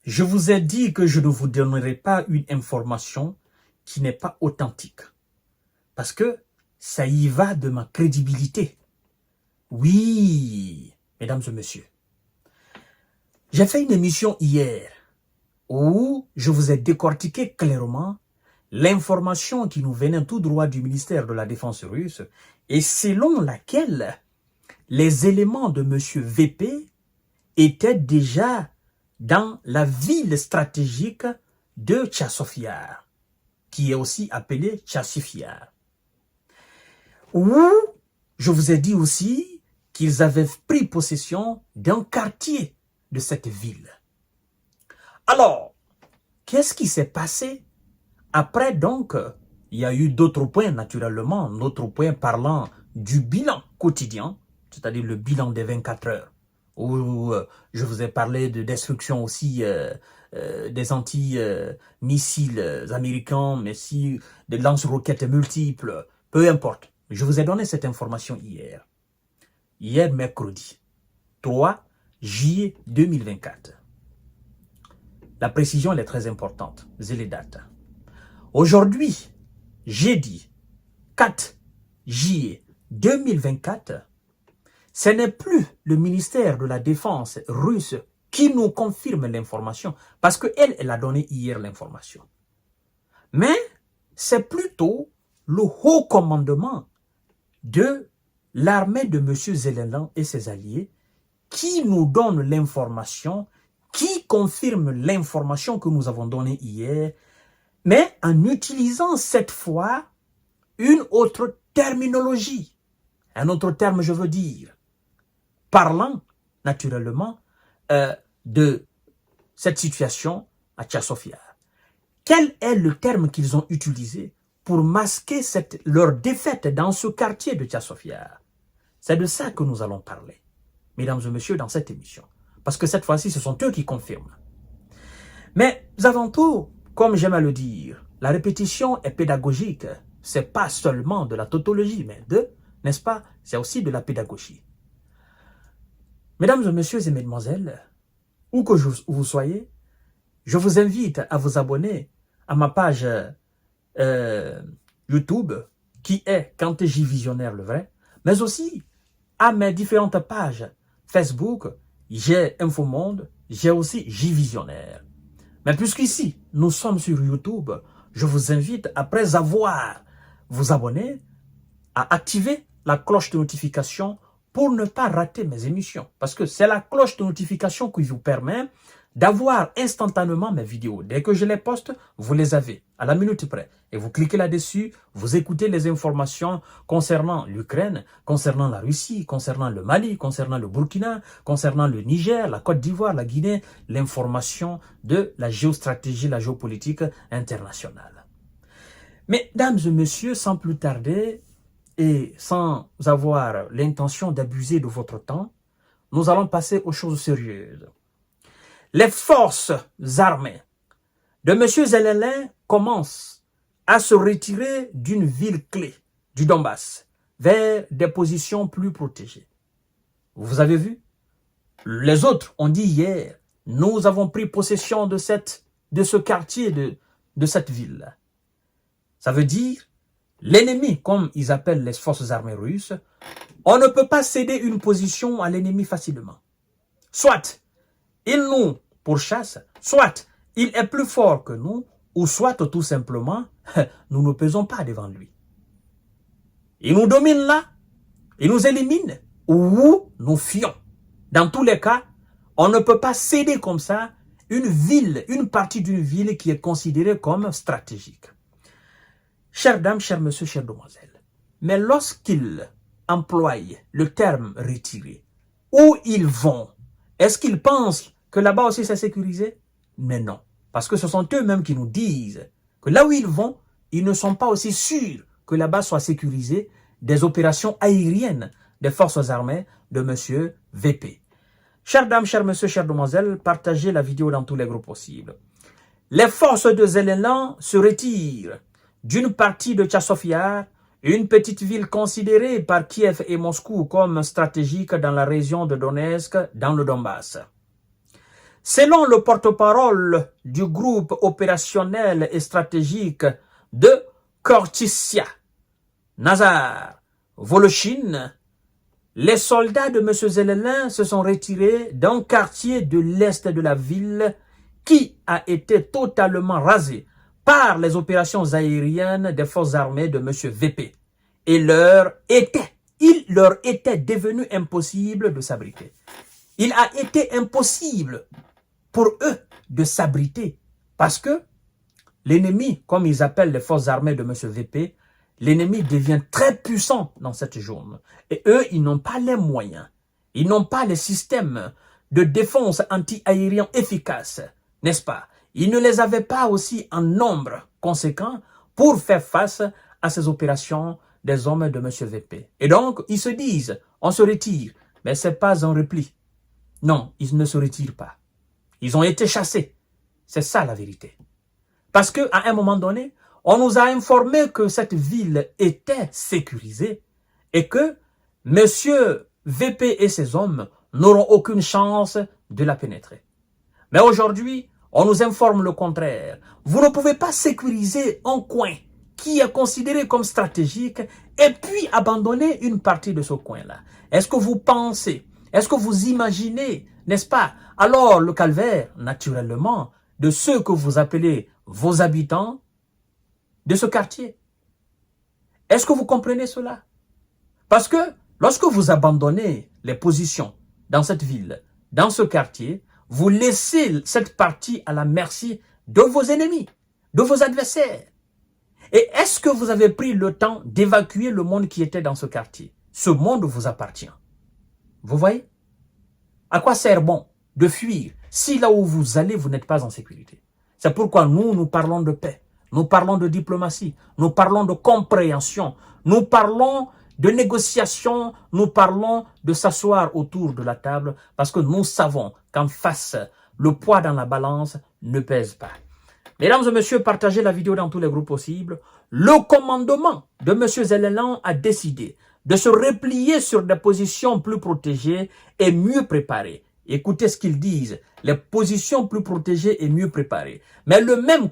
Je vous ai dit que je ne vous donnerai pas une information qui n'est pas authentique. Parce que ça y va de ma crédibilité. Oui, mesdames et messieurs. J'ai fait une émission hier où je vous ai décortiqué clairement l'information qui nous venait tout droit du ministère de la Défense russe et selon laquelle les éléments de M. VP étaient déjà dans la ville stratégique de Tchassofyar, qui est aussi appelée Tchassifyar. Où je vous ai dit aussi qu'ils avaient pris possession d'un quartier de cette ville. Alors, qu'est-ce qui s'est passé? Après, donc, il y a eu d'autres points, naturellement, d'autres points parlant du bilan quotidien, c'est-à-dire le bilan des 24 heures, où je vous ai parlé de destruction aussi des anti-missiles américains, mais si des lance-roquettes multiples, peu importe. Je vous ai donné cette information hier. Hier, mercredi, 3 juillet 2024. La précision, elle est très importante. C'est les dates. Aujourd'hui, jeudi 4 juillet 2024, ce n'est plus le ministère de la Défense russe qui nous confirme l'information, parce qu'elle a donné hier l'information. Mais c'est plutôt le haut commandement de l'armée de M. Zelensky et ses alliés qui nous donne l'information, qui confirme l'information que nous avons donnée hier, mais en utilisant cette fois une autre terminologie. Un autre terme, je veux dire, parlant naturellement de cette situation à Tchassofyar. Quel est le terme qu'ils ont utilisé pour masquer leur défaite dans ce quartier de Tchassofyar? C'est de ça que nous allons parler, mesdames et messieurs, dans cette émission. Parce que cette fois-ci, ce sont eux qui confirment. Mais avant tout, comme j'aime à le dire, la répétition est pédagogique. Ce n'est pas seulement de la tautologie, mais n'est-ce pas, c'est aussi de la pédagogie. Mesdames et messieurs et mesdemoiselles, où que vous soyez, je vous invite à vous abonner à ma page YouTube, qui est Kanté-J Visionnaire le vrai, mais aussi à mes différentes pages Facebook, j'ai Infomonde, j'ai aussi J Visionnaire. Mais puisqu'ici, nous sommes sur YouTube, je vous invite, après avoir vous abonner, à activer la cloche de notification pour ne pas rater mes émissions. Parce que c'est la cloche de notification qui vous permet d'avoir instantanément mes vidéos. Dès que je les poste, vous les avez à la minute près. Et vous cliquez là-dessus, vous écoutez les informations concernant l'Ukraine, concernant la Russie, concernant le Mali, concernant le Burkina, concernant le Niger, la Côte d'Ivoire, la Guinée, l'information de la géostratégie, la géopolitique internationale. Mesdames et messieurs, sans plus tarder et sans avoir l'intention d'abuser de votre temps, nous allons passer aux choses sérieuses. Les forces armées de M. Zelensky commencent à se retirer d'une ville clé du Donbass vers des positions plus protégées. Vous avez vu? Les autres ont dit hier, nous avons pris possession de ce quartier, de cette ville. Ça veut dire, l'ennemi, comme ils appellent les forces armées russes, on ne peut pas céder une position à l'ennemi facilement. Soit il nous pourchasse, soit il est plus fort que nous, ou soit tout simplement, nous ne pesons pas devant lui. Il nous domine là, il nous élimine, ou nous fuyons. Dans tous les cas, on ne peut pas céder comme ça une ville, une partie d'une ville qui est considérée comme stratégique. Chères dames, chers messieurs, chères demoiselles, mais lorsqu'ils emploient le terme retiré, où ils vont, est-ce qu'ils pensent que là-bas aussi c'est sécurisé? Mais non, parce que ce sont eux-mêmes qui nous disent que là où ils vont, ils ne sont pas aussi sûrs que là-bas soit sécurisé des opérations aériennes des forces armées de M. VP. Chères dames, chers messieurs, chères demoiselles, partagez la vidéo dans tous les groupes possibles. Les forces de Zelensky se retirent d'une partie de Tchassofyar, une petite ville considérée par Kiev et Moscou comme stratégique dans la région de Donetsk, dans le Donbass. Selon le porte-parole du groupe opérationnel et stratégique de Khortytsia, Nazar Voloshin, les soldats de M. Zelensky se sont retirés d'un quartier de l'est de la ville qui a été totalement rasé par les opérations aériennes des forces armées de M. VP. Et il leur était devenu impossible de s'abriter. Il a été impossible pour eux de s'abriter parce que l'ennemi, comme ils appellent les forces armées de M. VP, l'ennemi devient très puissant dans cette zone. Et eux, ils n'ont pas les moyens. Ils n'ont pas les systèmes de défense anti-aérien efficaces, n'est-ce pas? Ils ne les avaient pas aussi en nombre conséquent pour faire face à ces opérations des hommes de M. VP. Et donc, ils se disent, on se retire. Mais ce n'est pas un repli. Non, ils ne se retirent pas. Ils ont été chassés. C'est ça la vérité. Parce qu'à un moment donné, on nous a informé que cette ville était sécurisée et que M. VP et ses hommes n'auront aucune chance de la pénétrer. Mais aujourd'hui, on nous informe le contraire. Vous ne pouvez pas sécuriser un coin qui est considéré comme stratégique et puis abandonner une partie de ce coin-là. Est-ce que vous pensez, est-ce que vous imaginez, n'est-ce pas? Alors le calvaire, naturellement, de ceux que vous appelez vos habitants de ce quartier. Est-ce que vous comprenez cela? Parce que lorsque vous abandonnez les positions dans cette ville, dans ce quartier, vous laissez cette partie à la merci de vos ennemis, de vos adversaires. Et est-ce que vous avez pris le temps d'évacuer le monde qui était dans ce quartier? Ce monde vous appartient. Vous voyez? À quoi sert bon de fuir si là où vous allez, vous n'êtes pas en sécurité? C'est pourquoi nous parlons de paix, nous parlons de diplomatie, nous parlons de compréhension, nous parlons de négociation, nous parlons de s'asseoir autour de la table parce que nous savons qu'en face, le poids dans la balance ne pèse pas. Mesdames et messieurs, partagez la vidéo dans tous les groupes possibles. Le commandement de M. Zelensky a décidé de se replier sur des positions plus protégées et mieux préparées. Écoutez ce qu'ils disent, les positions plus protégées et mieux préparées. Mais le même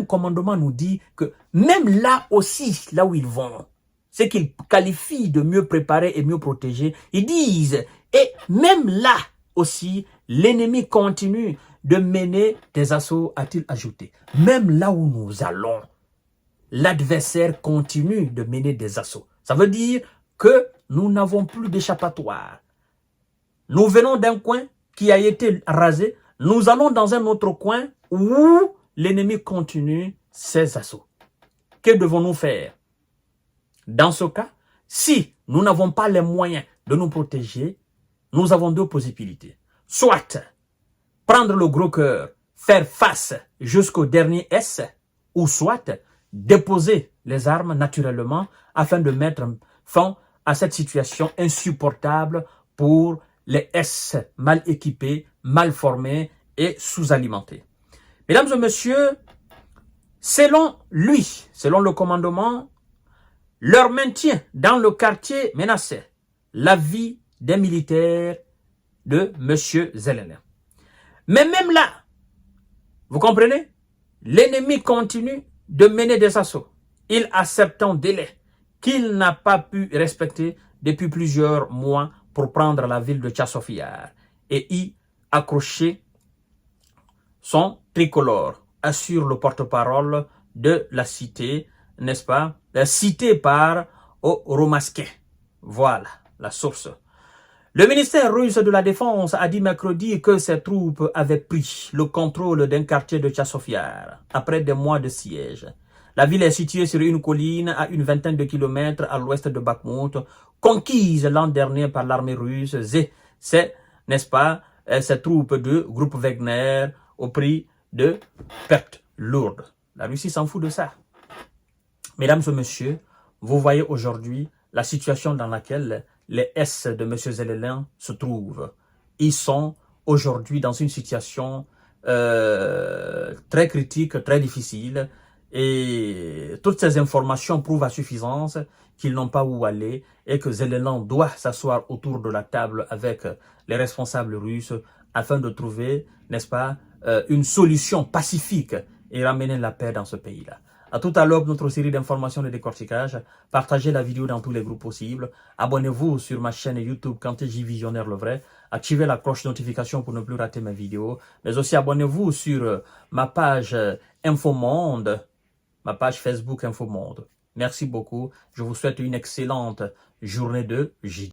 commandement nous dit que même là aussi, là où ils vont, ce qu'ils qualifient de mieux préparés et mieux protégés, ils disent, et même là aussi, l'ennemi continue de mener des assauts, a-t-il ajouté. Même là où nous allons, l'adversaire continue de mener des assauts. Ça veut dire que nous n'avons plus d'échappatoire. Nous venons d'un coin qui a été rasé, nous allons dans un autre coin où l'ennemi continue ses assauts. Que devons-nous faire? Dans ce cas, si nous n'avons pas les moyens de nous protéger, nous avons deux possibilités. Soit prendre le gros cœur, faire face jusqu'au dernier S, ou soit déposer les armes naturellement afin de mettre fin à cette situation insupportable pour les S mal équipés, mal formés et sous-alimentés. Mesdames et messieurs, selon lui, selon le commandement, leur maintien dans le quartier menaçait la vie des militaires de M. Zelensky. Mais même là, vous comprenez, l'ennemi continue de mener des assauts. Il accepte un délai qu'il n'a pas pu respecter depuis plusieurs mois pour prendre la ville de Tchassofyar et y accrocher son tricolore, assure le porte-parole de la cité, n'est-ce pas, cité par Romaskin. Voilà la source. Le ministère russe de la Défense a dit mercredi que ses troupes avaient pris le contrôle d'un quartier de Tchassofyar après des mois de siège. La ville est située sur une colline à une vingtaine de kilomètres à l'ouest de Bakhmout, conquise l'an dernier par l'armée russe. C'est, n'est-ce pas, ces troupes de groupe Wagner au prix de pertes lourdes. La Russie s'en fout de ça. Mesdames et messieurs, vous voyez aujourd'hui la situation dans laquelle les S de M. Zelensky se trouvent. Ils sont aujourd'hui dans une situation très critique, très difficile. Et toutes ces informations prouvent à suffisance qu'ils n'ont pas où aller et que Zelensky doit s'asseoir autour de la table avec les responsables russes afin de trouver, n'est-ce pas, une solution pacifique et ramener la paix dans ce pays-là. À tout à l'heure, notre série d'informations de décortiquage. Partagez la vidéo dans tous les groupes possibles. Abonnez-vous sur ma chaîne YouTube Kanté J Visionnaire le vrai. Activez la cloche de notification pour ne plus rater mes vidéos. Mais aussi abonnez-vous sur ma page Infomonde, ma page Facebook Infomonde. Merci beaucoup. Je vous souhaite une excellente journée de JD.